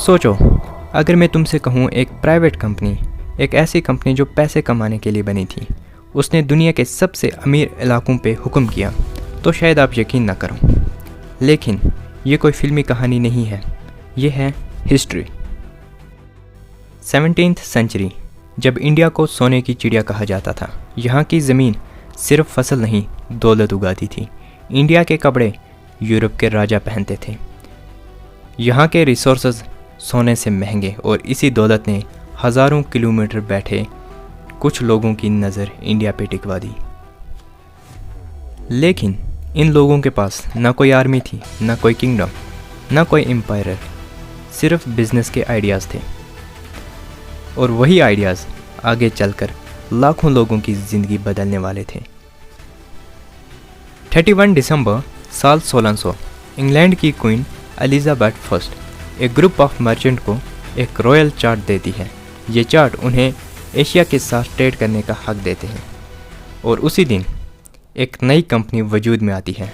सोचो, अगर मैं तुमसे कहूँ एक प्राइवेट कंपनी, एक ऐसी कंपनी जो पैसे कमाने के लिए बनी थी, उसने दुनिया के सबसे अमीर इलाकों पे हुक्म किया, तो शायद आप यकीन ना करो। लेकिन ये कोई फिल्मी कहानी नहीं है, ये है हिस्ट्री। 17th सेंचुरी, जब इंडिया को सोने की चिड़िया कहा जाता था। यहाँ की ज़मीन सिर्फ फसल नहीं, दौलत उगाती थी। इंडिया के कपड़े यूरोप के राजा पहनते थे। यहाँ के रिसोर्सेज सोने से महंगे, और इसी दौलत ने हज़ारों किलोमीटर बैठे कुछ लोगों की नज़र इंडिया पे टिकवा दी। लेकिन इन लोगों के पास ना कोई आर्मी थी, ना कोई किंगडम, ना कोई एम्पायर, सिर्फ बिजनेस के आइडियाज़ थे। और वही आइडियाज़ आगे चलकर लाखों लोगों की ज़िंदगी बदलने वाले थे। 31 दिसंबर साल 1600, इंग्लैंड की क्वीन एलिजाबेथ फर्स्ट एक ग्रुप ऑफ मर्चेंट को एक रॉयल चार्ट देती है। ये चार्ट उन्हें एशिया के साथ ट्रेड करने का हक देते हैं। और उसी दिन एक नई कंपनी वजूद में आती है,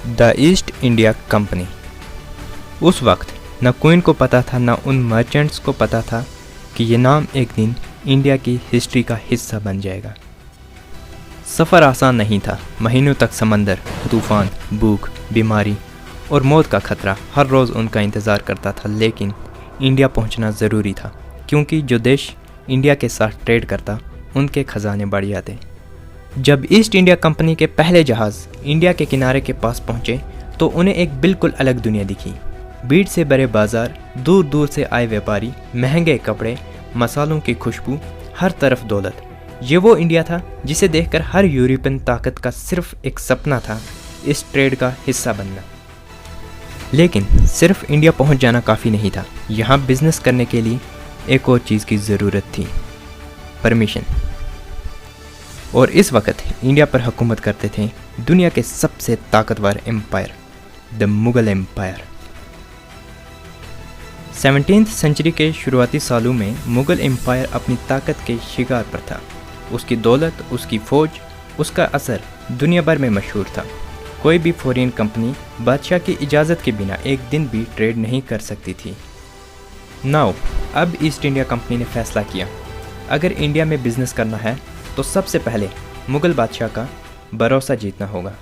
द ईस्ट इंडिया कंपनी। उस वक्त न क्वीन को पता था, न उन मर्चेंट्स को पता था कि ये नाम एक दिन इंडिया की हिस्ट्री का हिस्सा बन जाएगा। सफ़र आसान नहीं था। महीनों तक समंदर, तूफान, भूख, बीमारी और मौत का खतरा हर रोज़ उनका इंतज़ार करता था। लेकिन इंडिया पहुंचना ज़रूरी था, क्योंकि जो देश इंडिया के साथ ट्रेड करता, उनके खजाने बढ़ जाते। जब ईस्ट इंडिया कंपनी के पहले जहाज़ इंडिया के किनारे के पास पहुंचे, तो उन्हें एक बिल्कुल अलग दुनिया दिखी। भीड़ से भरे बाजार, दूर दूर से आए व्यापारी, महंगे कपड़े, मसालों की खुशबू, हर तरफ दौलत। ये वो इंडिया था जिसे देखकर हर यूरोपियन ताकत का सिर्फ एक सपना था, इस ट्रेड का हिस्सा बनना। लेकिन सिर्फ इंडिया पहुंच जाना काफ़ी नहीं था। यहाँ बिजनेस करने के लिए एक और चीज़ की ज़रूरत थी, परमिशन। और इस वक्त इंडिया पर हुकूमत करते थे दुनिया के सबसे ताकतवर empire, the Mughal empire. 17th century के शुरुआती सालों में मुगल एम्पायर अपनी ताकत के शिकार पर था। उसकी दौलत, उसकी फ़ौज, उसका असर दुनिया भर में मशहूर था। कोई भी फॉरेन कंपनी बादशाह की इजाज़त के बिना एक दिन भी ट्रेड नहीं कर सकती थी। नाउ अब ईस्ट इंडिया कंपनी ने फैसला किया, अगर इंडिया में बिजनेस करना है तो सबसे पहले मुगल बादशाह का भरोसा जीतना होगा।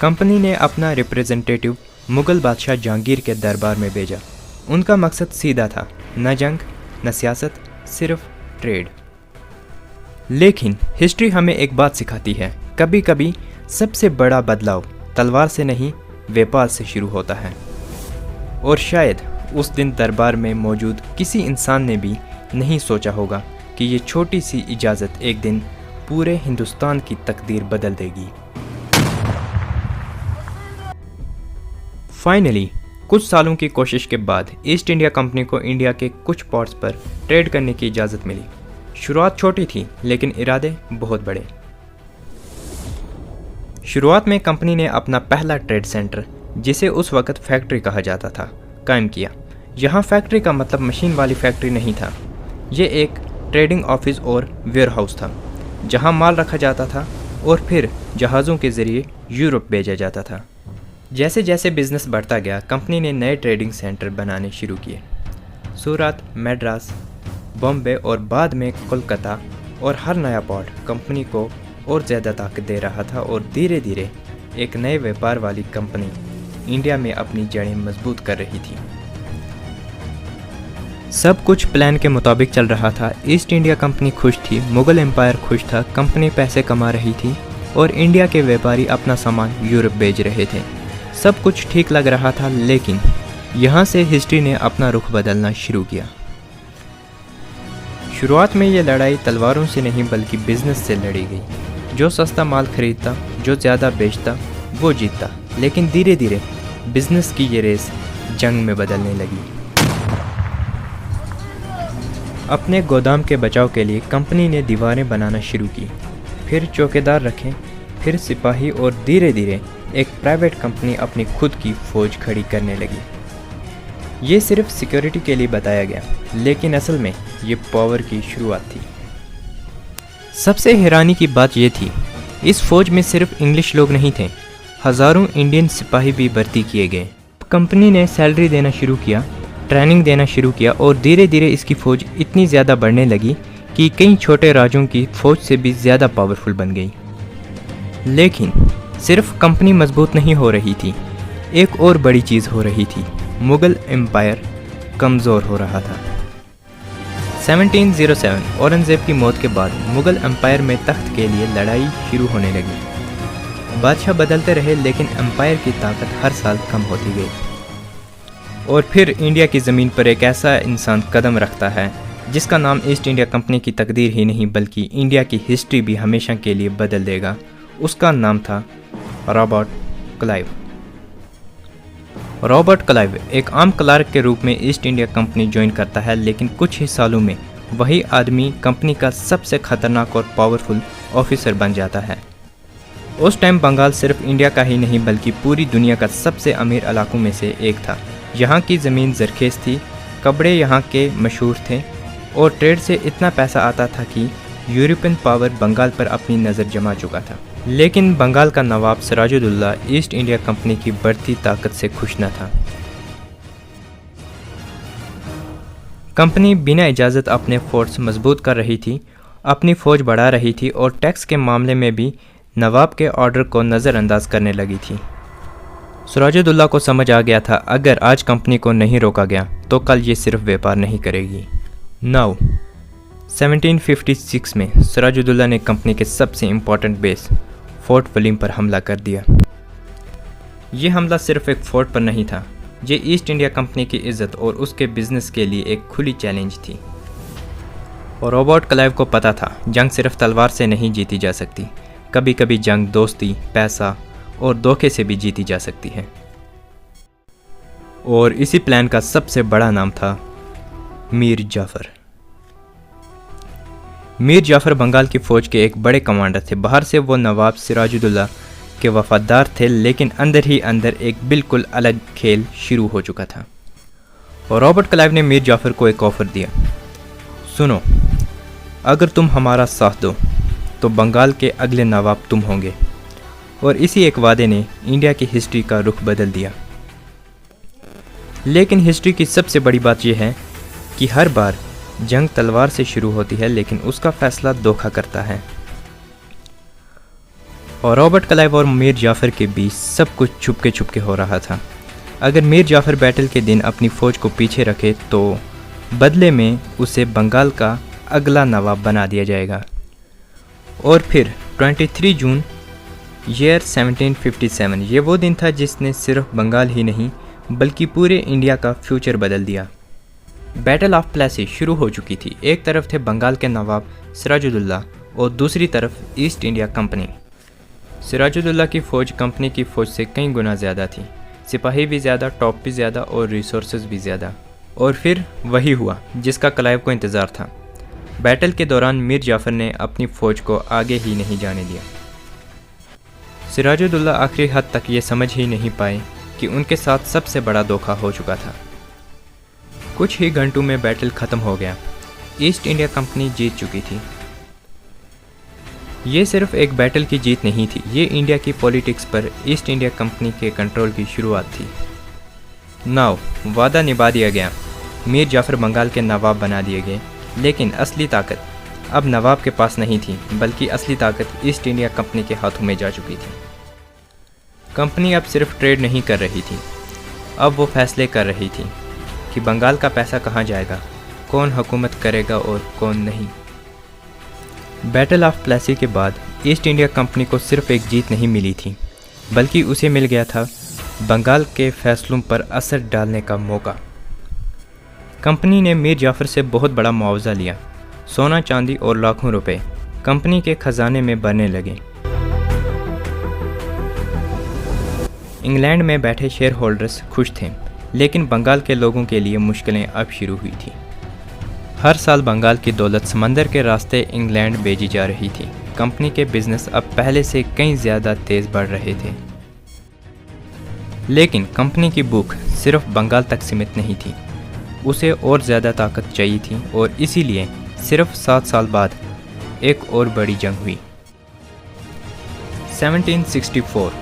कंपनी ने अपना रिप्रेजेंटेटिव मुगल बादशाह जहांगीर के दरबार में भेजा। उनका मकसद सीधा था, न जंग, न सियासत, सिर्फ ट्रेड। लेकिन हिस्ट्री हमें एक बात सिखाती है, कभी कभी सबसे बड़ा बदलाव तलवार से नहीं, व्यापार से शुरू होता है। और शायद उस दिन दरबार में मौजूद किसी इंसान ने भी नहीं सोचा होगा कि ये छोटी सी इजाज़त एक दिन पूरे हिंदुस्तान की तकदीर बदल देगी। फाइनली कुछ सालों की कोशिश के बाद ईस्ट इंडिया कंपनी को इंडिया के कुछ पोर्ट्स पर ट्रेड करने की इजाज़त मिली। शुरुआत छोटी थी, लेकिन इरादे बहुत बड़े। शुरुआत में कंपनी ने अपना पहला ट्रेड सेंटर, जिसे उस वक्त फैक्ट्री कहा जाता था, कायम किया। यहाँ फैक्ट्री का मतलब मशीन वाली फैक्ट्री नहीं था। ये एक ट्रेडिंग ऑफिस और वेयरहाउस था, जहाँ माल रखा जाता था और फिर जहाज़ों के ज़रिए यूरोप भेजा जाता था। जैसे जैसे बिजनेस बढ़ता गया, कंपनी ने नए ट्रेडिंग सेंटर बनाने शुरू किए। सूरत, मद्रास, बॉम्बे और बाद में कोलकाता। और हर नया पोर्ट कंपनी को और ज़्यादा ताकत दे रहा था, और धीरे धीरे एक नए व्यापार वाली कंपनी इंडिया में अपनी जड़ें मजबूत कर रही थी। सब कुछ प्लान के मुताबिक चल रहा था। ईस्ट इंडिया कंपनी खुश थी, मुगल एम्पायर खुश था, कंपनी पैसे कमा रही थी और इंडिया के व्यापारी अपना सामान यूरोप भेज रहे थे। सब कुछ ठीक लग रहा था, लेकिन यहाँ से हिस्ट्री ने अपना रुख बदलना शुरू किया। शुरुआत में ये लड़ाई तलवारों से नहीं बल्कि बिजनेस से लड़ी गई। जो सस्ता माल खरीदता, जो ज़्यादा बेचता, वो जीतता। लेकिन धीरे धीरे बिजनेस की ये रेस जंग में बदलने लगी। अपने गोदाम के बचाव के लिए कंपनी ने दीवारें बनाना शुरू की, फिर चौकीदार रखे, फिर सिपाही, और धीरे धीरे एक प्राइवेट कंपनी अपनी खुद की फौज खड़ी करने लगी। ये सिर्फ सिक्योरिटी के लिए बताया गया, लेकिन असल में ये पावर की शुरुआत थी। सबसे हैरानी की बात यह थी, इस फौज में सिर्फ इंग्लिश लोग नहीं थे, हज़ारों इंडियन सिपाही भी भर्ती किए गए। कंपनी ने सैलरी देना शुरू किया, ट्रेनिंग देना शुरू किया और धीरे धीरे इसकी फ़ौज इतनी ज़्यादा बढ़ने लगी कि कई छोटे राज्यों की फ़ौज से भी ज़्यादा पावरफुल बन गई। लेकिन सिर्फ कंपनी मजबूत नहीं हो रही थी, एक और बड़ी चीज़ हो रही थी, मुग़ल एम्पायर कमज़ोर हो रहा था। 1707 औरंगज़ेब की मौत के बाद मुग़ल एम्पायर में तख्त के लिए लड़ाई शुरू होने लगी। बादशाह बदलते रहे लेकिन एम्पायर की ताकत हर साल कम होती गई। और फिर इंडिया की ज़मीन पर एक ऐसा इंसान कदम रखता है जिसका नाम ईस्ट इंडिया कंपनी की तकदीर ही नहीं बल्कि इंडिया की हिस्ट्री भी हमेशा के लिए बदल देगा। उसका नाम था रॉबर्ट क्लाइव। रॉबर्ट क्लाइव एक आम क्लार्क के रूप में ईस्ट इंडिया कंपनी ज्वाइन करता है, लेकिन कुछ ही सालों में वही आदमी कंपनी का सबसे खतरनाक और पावरफुल ऑफिसर बन जाता है। उस टाइम बंगाल सिर्फ इंडिया का ही नहीं बल्कि पूरी दुनिया का सबसे अमीर इलाकों में से एक था। यहाँ की ज़मीन ज़रखेज़ थी, कपड़े यहाँ के मशहूर थे और ट्रेड से इतना पैसा आता था कि यूरोपियन पावर बंगाल पर अपनी नज़र जमा चुका था। लेकिन बंगाल का नवाब सिराजुद्दौला ईस्ट इंडिया कंपनी की बढ़ती ताकत से खुश न था। कंपनी बिना इजाज़त अपने फोर्स मजबूत कर रही थी, अपनी फ़ौज बढ़ा रही थी और टैक्स के मामले में भी नवाब के ऑर्डर को नज़रअंदाज करने लगी थी। सिराजुद्दौला को समझ आ गया था अगर आज कंपनी को नहीं रोका गया तो कल ये सिर्फ व्यापार नहीं करेगी। नाउ 1756 में सिराजुद्दौला ने कंपनी के सबसे इम्पोर्टेंट बेस फोर्ट विलियम पर हमला कर दिया। ये हमला सिर्फ एक फोर्ट पर नहीं था, ये ईस्ट इंडिया कंपनी की इज्जत और उसके बिजनेस के लिए एक खुली चैलेंज थी। और रॉबर्ट क्लाइव को पता था जंग सिर्फ तलवार से नहीं जीती जा सकती, कभी कभी जंग दोस्ती, पैसा और धोखे से भी जीती जा सकती है। और इसी प्लान का सबसे बड़ा नाम था मीर जाफ़र। मीर जाफ़र बंगाल की फ़ौज के एक बड़े कमांडर थे। बाहर से वो नवाब सिराजुद्दौला के वफादार थे, लेकिन अंदर ही अंदर एक बिल्कुल अलग खेल शुरू हो चुका था। और रॉबर्ट क्लाइव ने मीर जाफ़र को एक ऑफ़र दिया, सुनो, अगर तुम हमारा साथ दो तो बंगाल के अगले नवाब तुम होंगे। और इसी एक वादे ने इंडिया की हिस्ट्री का रुख बदल दिया। लेकिन हिस्ट्री की सबसे बड़ी बात यह है कि हर बार जंग तलवार से शुरू होती है लेकिन उसका फैसला धोखा करता है। और रॉबर्ट क्लाइव और मीर जाफ़र के बीच सब कुछ छुपके छुपके हो रहा था। अगर मीर जाफ़र बैटल के दिन अपनी फ़ौज को पीछे रखे तो बदले में उसे बंगाल का अगला नवाब बना दिया जाएगा। और फिर 23 जून ईयर 1757 ये वो दिन था जिसने सिर्फ बंगाल ही नहीं बल्कि पूरे इंडिया का फ्यूचर बदल दिया। बैटल ऑफ प्लेसी शुरू हो चुकी थी। एक तरफ थे बंगाल के नवाब सिराजुद्दौला और दूसरी तरफ ईस्ट इंडिया कंपनी। सिराजुद्दौला की फ़ौज कंपनी की फ़ौज से कई गुना ज़्यादा थी, सिपाही भी ज़्यादा, टॉप भी ज़्यादा और रिसोर्सेज भी ज़्यादा। और फिर वही हुआ जिसका क्लाइव को इंतज़ार था। बैटल के दौरान मीर जाफ़र ने अपनी फ़ौज को आगे ही नहीं जाने दिया। सिराजुद्दौला आखिरी हद तक ये समझ ही नहीं पाए कि उनके साथ सबसे बड़ा धोखा हो चुका था। कुछ ही घंटों में बैटल ख़त्म हो गया। ईस्ट इंडिया कंपनी जीत चुकी थी। ये सिर्फ एक बैटल की जीत नहीं थी, ये इंडिया की पॉलिटिक्स पर ईस्ट इंडिया कंपनी के कंट्रोल की शुरुआत थी। नाउ वादा निभा दिया गया, मीर जाफ़र बंगाल के नवाब बना दिए गए, लेकिन असली ताकत अब नवाब के पास नहीं थी बल्कि असली ताकत ईस्ट इंडिया कंपनी के हाथों में जा चुकी थी। कंपनी अब सिर्फ ट्रेड नहीं कर रही थी, अब वो फैसले कर रही थी कि बंगाल का पैसा कहाँ जाएगा, कौन हुकूमत करेगा और कौन नहीं। बैटल ऑफ प्लेसी के बाद ईस्ट इंडिया कंपनी को सिर्फ एक जीत नहीं मिली थी बल्कि उसे मिल गया था बंगाल के फैसलों पर असर डालने का मौका। कंपनी ने मीर जाफ़र से बहुत बड़ा मुआवजा लिया, सोना चांदी और लाखों रुपए कंपनी के खजाने में भरने लगे। इंग्लैंड में बैठे शेयर होल्डर्स खुश थे, लेकिन बंगाल के लोगों के लिए मुश्किलें अब शुरू हुई थी। हर साल बंगाल की दौलत समंदर के रास्ते इंग्लैंड भेजी जा रही थी। कंपनी के बिजनेस अब पहले से कई ज़्यादा तेज़ बढ़ रहे थे। लेकिन कंपनी की भूख सिर्फ बंगाल तक सीमित नहीं थी, उसे और ज़्यादा ताकत चाहिए थी और इसीलिए सिर्फ 7 साल बाद एक और बड़ी जंग हुई। 1764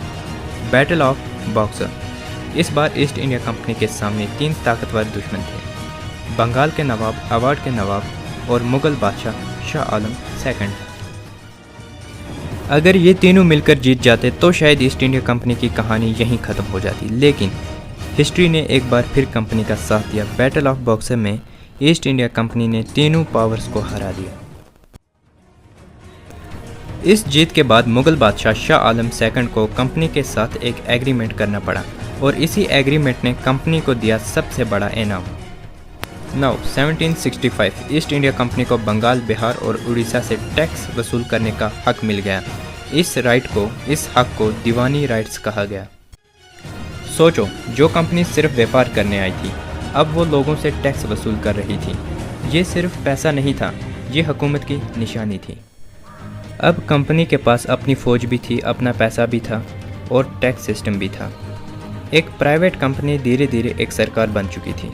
बैटल ऑफ बक्सर। इस बार ईस्ट इंडिया कंपनी के सामने 3 ताकतवर दुश्मन थे, बंगाल के नवाब, अवध के नवाब और मुगल बादशाह शाह आलम सेकंड। अगर ये तीनों मिलकर जीत जाते तो शायद ईस्ट इंडिया कंपनी की कहानी यहीं ख़त्म हो जाती, लेकिन हिस्ट्री ने एक बार फिर कंपनी का साथ दिया। बैटल ऑफ बॉक्सर में ईस्ट इंडिया कंपनी ने तीनों पावर्स को हरा दिया। इस जीत के बाद मुगल बादशाह शाह आलम सेकंड को कंपनी के साथ एक एग्रीमेंट करना पड़ा और इसी एग्रीमेंट ने कंपनी को दिया सबसे बड़ा इनाम। 1765 ईस्ट इंडिया कंपनी को बंगाल, बिहार और उड़ीसा से टैक्स वसूल करने का हक मिल गया। इस हक को दीवानी राइट्स कहा गया। सोचो, जो कंपनी सिर्फ व्यापार करने आई थी, अब वो लोगों से टैक्स वसूल कर रही थी। ये सिर्फ पैसा नहीं था, ये हुकूमत की निशानी थी। अब कंपनी के पास अपनी फ़ौज भी थी, अपना पैसा भी था और टैक्स सिस्टम भी था। एक प्राइवेट कंपनी धीरे धीरे एक सरकार बन चुकी थी।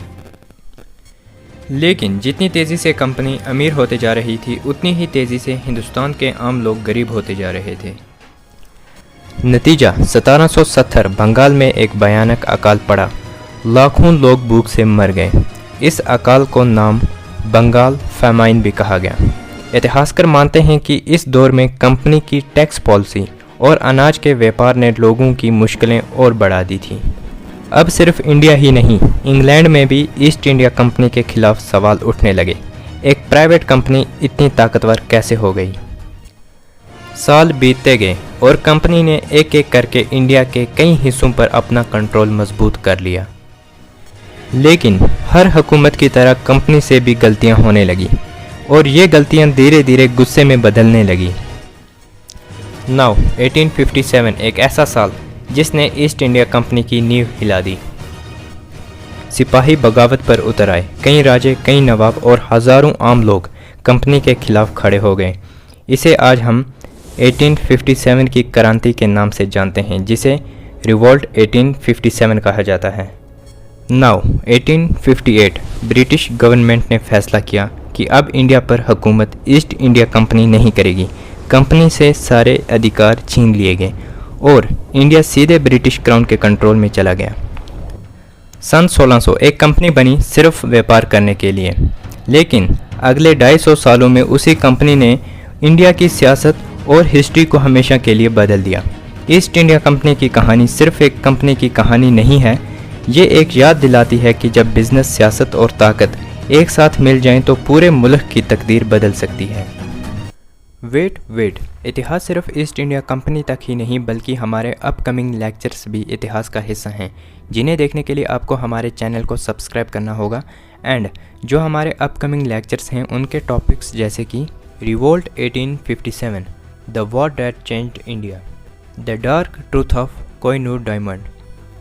लेकिन जितनी तेज़ी से कंपनी अमीर होते जा रही थी, उतनी ही तेज़ी से हिंदुस्तान के आम लोग गरीब होते जा रहे थे। नतीजा 1770 बंगाल में एक भयानक अकाल पड़ा। लाखों लोग भूख से मर गए। इस अकाल को नाम बंगाल फैमाइन भी कहा गया। इतिहासकार मानते हैं कि इस दौर में कंपनी की टैक्स पॉलिसी और अनाज के व्यापार ने लोगों की मुश्किलें और बढ़ा दी थी। अब सिर्फ इंडिया ही नहीं, इंग्लैंड में भी ईस्ट इंडिया कंपनी के खिलाफ सवाल उठने लगे। एक प्राइवेट कंपनी इतनी ताकतवर कैसे हो गई? साल बीतते गए और कंपनी ने एक एक करके इंडिया के कई हिस्सों पर अपना कंट्रोल मजबूत कर लिया। लेकिन हर हुकूमत की तरह कंपनी से भी गलतियां होने लगी और ये गलतियां धीरे धीरे गुस्से में बदलने लगी। 1857 एक ऐसा साल जिसने ईस्ट इंडिया कंपनी की नींव हिला दी। सिपाही बगावत पर उतर आए। कई राजे, कई नवाब और हज़ारों आम लोग कंपनी के खिलाफ खड़े हो गए। इसे आज हम 1857 की क्रांति के नाम से जानते हैं, जिसे रिवॉल्ट 1857 कहा जाता है। 1858 ब्रिटिश गवर्नमेंट ने फैसला किया कि अब इंडिया पर हुकूमत ईस्ट इंडिया कंपनी नहीं करेगी। कंपनी से सारे अधिकार छीन लिए गए और इंडिया सीधे ब्रिटिश क्राउन के कंट्रोल में चला गया। सन 1600 एक कंपनी बनी सिर्फ व्यापार करने के लिए, लेकिन अगले 250 सालों में उसी कंपनी ने इंडिया की सियासत और हिस्ट्री को हमेशा के लिए बदल दिया। ईस्ट इंडिया कंपनी की कहानी सिर्फ एक कंपनी की कहानी नहीं है, ये एक याद दिलाती है कि जब बिजनेस, सियासत और ताकत एक साथ मिल जाएं तो पूरे मुल्क की तकदीर बदल सकती है। वेट, इतिहास सिर्फ ईस्ट इंडिया कंपनी तक ही नहीं बल्कि हमारे अपकमिंग लेक्चर्स भी इतिहास का हिस्सा हैं, जिन्हें देखने के लिए आपको हमारे चैनल को सब्सक्राइब करना होगा। एंड जो हमारे अपकमिंग लेक्चर्स हैं उनके टॉपिक्स जैसे कि revolt 1857, the war that changed India, the dark truth of Kohinoor diamond,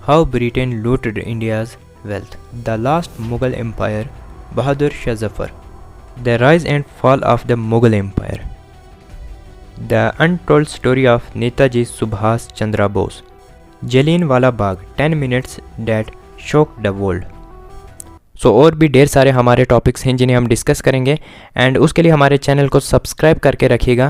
how Britain looted India's wealth, the last Mughal empire Bahadur Shah Zafar, the rise and fall of the Mughal empire, the untold story of Netaji Subhash Chandra Bose, Jallianwala Bagh, 10 minutes that shock the world. So और भी ढेर सारे हमारे topics हैं जिन्हें हम discuss करेंगे and उसके लिए हमारे चैनल को सब्सक्राइब करके रखिएगा